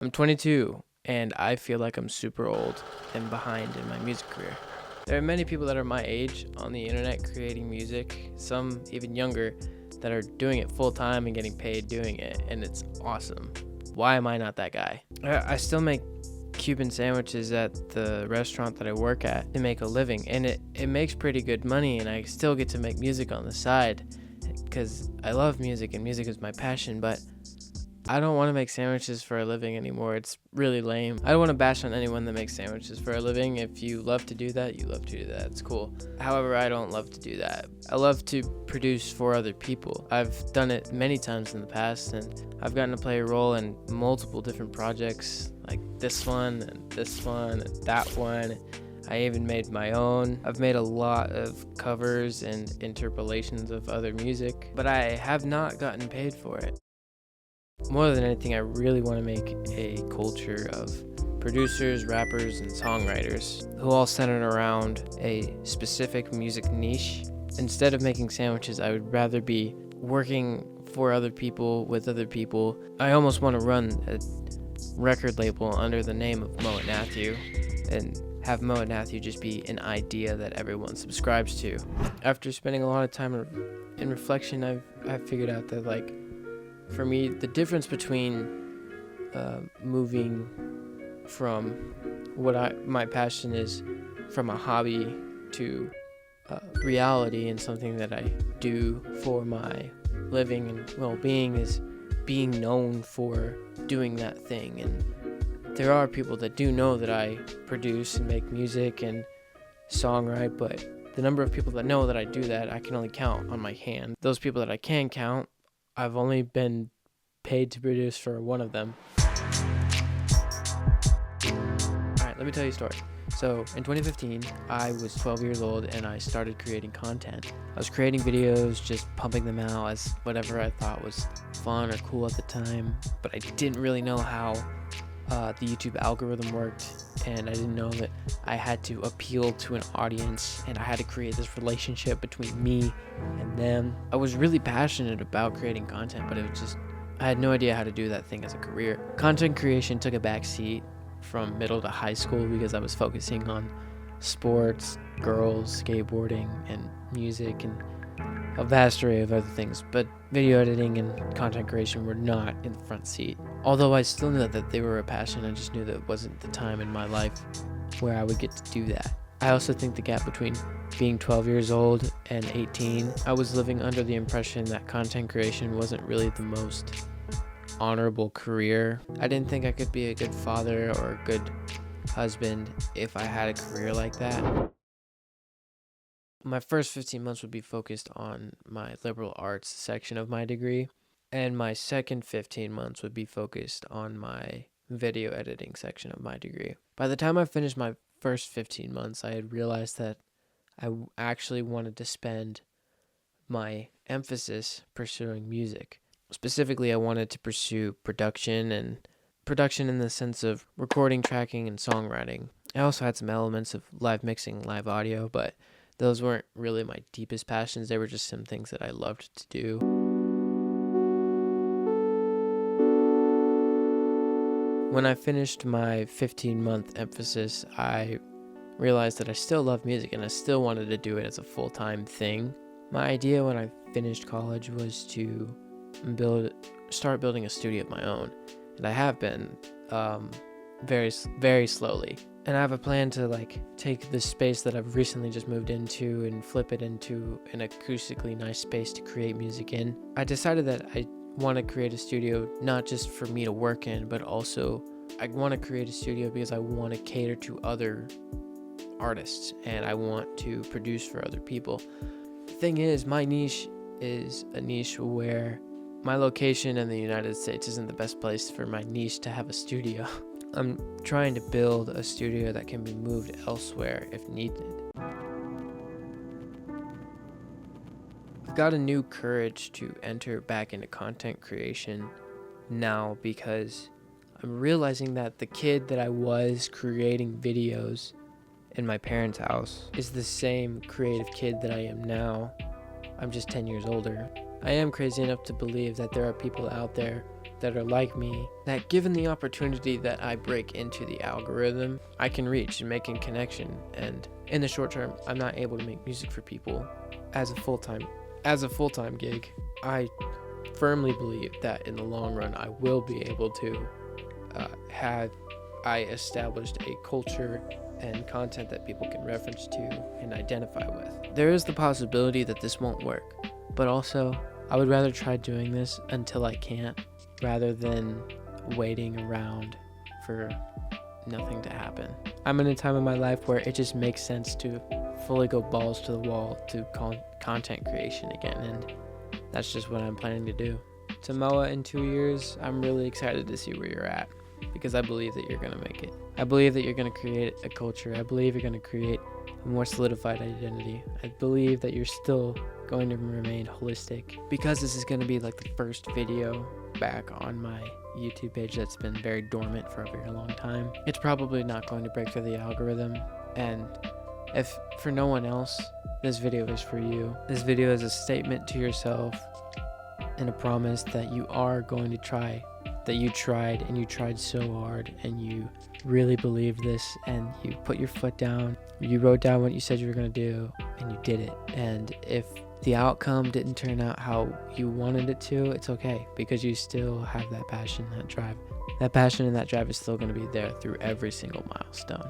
I'm 22, and I feel like I'm super old and behind in my music career. There are many people that are my age on the internet creating music, some even younger, that are doing it full time and getting paid doing it, and it's awesome. Why am I not that guy? I still make Cuban sandwiches at the restaurant that I work at to make a living, and it makes pretty good money, and I still get to make music on the side because I love music and music is my passion, but I don't want to make sandwiches for a living anymore. It's really lame. I don't want to bash on anyone that makes sandwiches for a living. If you love to do that, you love to do that. It's cool. However, I don't love to do that. I love to produce for other people. I've done it many times in the past, and I've gotten to play a role in multiple different projects, like this one and this one and that one. I even made my own. I've made a lot of covers and interpolations of other music, but I have not gotten paid for it. More than anything, I really want to make a culture of producers, rappers, and songwriters who all center around a specific music niche. Instead of making sandwiches, I would rather be working for other people, with other people. I almost want to run a record label under the name of Mo and Matthew and have Mo and Matthew just be an idea that everyone subscribes to. After spending a lot of time in reflection, I've figured out that, for me, the difference between moving from what my passion is from a hobby to reality and something that I do for my living and well-being is being known for doing that thing. And there are people that do know that I produce and make music and songwrite, but the number of people that know that I do that, I can only count on my hand. Those people that I can count, I've only been paid to produce for one of them. Alright, let me tell you a story. So in 2015, I was 12 years old and I started creating content. I was creating videos, just pumping them out as whatever I thought was fun or cool at the time, but I didn't really know how the YouTube algorithm worked, and I didn't know that I had to appeal to an audience and I had to create this relationship between me and them. I was really passionate about creating content, but I had no idea how to do that thing as a career. Content creation took a back seat from middle to high school because I was focusing on sports, girls, skateboarding, and music, and a vast array of other things, but video editing and content creation were not in the front seat. Although I still knew that they were a passion, I just knew that it wasn't the time in my life where I would get to do that. I also think the gap between being 12 years old and 18, I was living under the impression that content creation wasn't really the most honorable career. I didn't think I could be a good father or a good husband if I had a career like that. My first 15 months would be focused on my liberal arts section of my degree, and my second 15 months would be focused on my video editing section of my degree. By the time I finished my first 15 months, I had realized that I actually wanted to spend my emphasis pursuing music. Specifically, I wanted to pursue production in the sense of recording, tracking, and songwriting. I also had some elements of live mixing, live audio, but those weren't really my deepest passions. They were just some things that I loved to do. When I finished my 15-month emphasis, I realized that I still love music and I still wanted to do it as a full-time thing. My idea when I finished college was to start building a studio of my own, and I have been very, very slowly. And I have a plan to take this space that I've recently just moved into and flip it into an acoustically nice space to create music in. I decided that I want to create a studio not just for me to work in, but also I want to create a studio because I want to cater to other artists and I want to produce for other people. The thing is, my niche is a niche where my location in the United States isn't the best place for my niche to have a studio. I'm trying to build a studio that can be moved elsewhere if needed. I've got a new courage to enter back into content creation now because I'm realizing that the kid that I was creating videos in my parents' house is the same creative kid that I am now. I'm just 10 years older. I am crazy enough to believe that there are people out there that are like me, that given the opportunity that I break into the algorithm, I can reach and make a connection. And in the short term, I'm not able to make music for people as a full-time gig. I firmly believe that in the long run, I will be able to have established a culture and content that people can reference to and identify with. There is the possibility that this won't work, but also I would rather try doing this until I can't rather than waiting around for nothing to happen. I'm in a time in my life where it just makes sense to fully go balls to the wall to content creation again, and that's just what I'm planning to do. Samoa, in 2 years, I'm really excited to see where you're at, because I believe that you're going to make it. I believe that you're going to create a culture. I believe you're going to create a more solidified identity. I believe that you're still going to remain holistic, because this is going to be like the first video back on my YouTube page that's been very dormant for a very long time. It's probably not going to break through the algorithm, and if for no one else, this video is for you. This video is a statement to yourself and a promise that you are going to try, that you tried, and you tried so hard, and you really believed this, and you put your foot down, you wrote down what you said you were going to do, and you did it. And if the outcome didn't turn out how you wanted it to, it's okay, because you still have that passion, that drive. That passion and that drive is still going to be there through every single milestone.